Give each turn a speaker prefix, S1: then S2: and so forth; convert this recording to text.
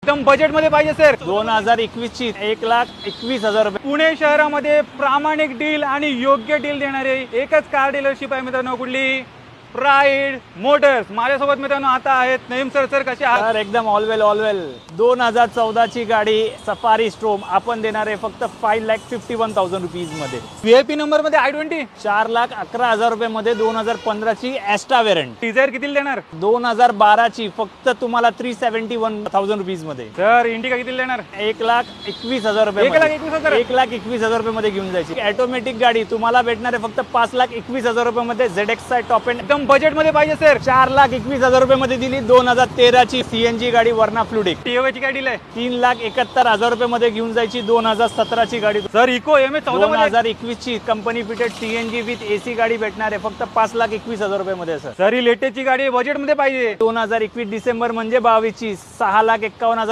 S1: एकदम बजेट मध्ये पाहिजे सर.
S2: 2021 ची 1,21,000 रुपये.
S1: पुणे शहरामध्ये प्रामाणिक डील आणि योग्य डील देणारे एकच कार डीलरशिप आहे मित्रांनो. कुठली? Pride Motors. माझ्यासोबत मित्रांनो आता आहेत नईम सर. सर कसे आहात?
S2: तर एकदम ऑलवेल 2014 ची गाडी सफारी स्ट्रोम आपण देणार आहे फक्त 5,51,000 रुपीज मध्ये.
S1: VIP नंबर मध्ये i20
S2: 4,11,000 रुपये मध्ये. 2015 ची ॲस्टा वेरियंट.
S1: डिझायर किती देणार?
S2: 2012 ची फक्त तुम्हाला 371,000 रुपीज मध्ये.
S1: सर इंडिका किती देणार?
S2: 1,21,000 रुपये.
S1: 1,21,000.
S2: 1,21,000 रुपये मध्ये घेऊन जायची. ऑटोमॅटिक गाडी तुम्हाला भेटणार आहे फक्त 5,21,000 रुपये मध्ये. ZXi टॉप एंड
S1: एकदम बजेट मध्ये पाहिजे सर.
S2: 4,21,000 रुपये मध्ये दिली. 2013 ची CNG गाडी वर्ना फ्लुडिक.
S1: टीओची काय डील आहे?
S2: 3,71,000 रुपये मध्ये घेऊन जायची. 2017 ची गाडी.
S1: सर इको MS14 मध्ये.
S2: 2021 ची company fitted CNG with AC गाडी भेटणार आहे फक्त 5,21,000 रुपये मध्ये सर.
S1: सर ही लेटेस्टची गाडी बजेट मध्ये पाहिजे.
S2: 2021 डिसेंबर म्हणजे 22 ची 6,51,000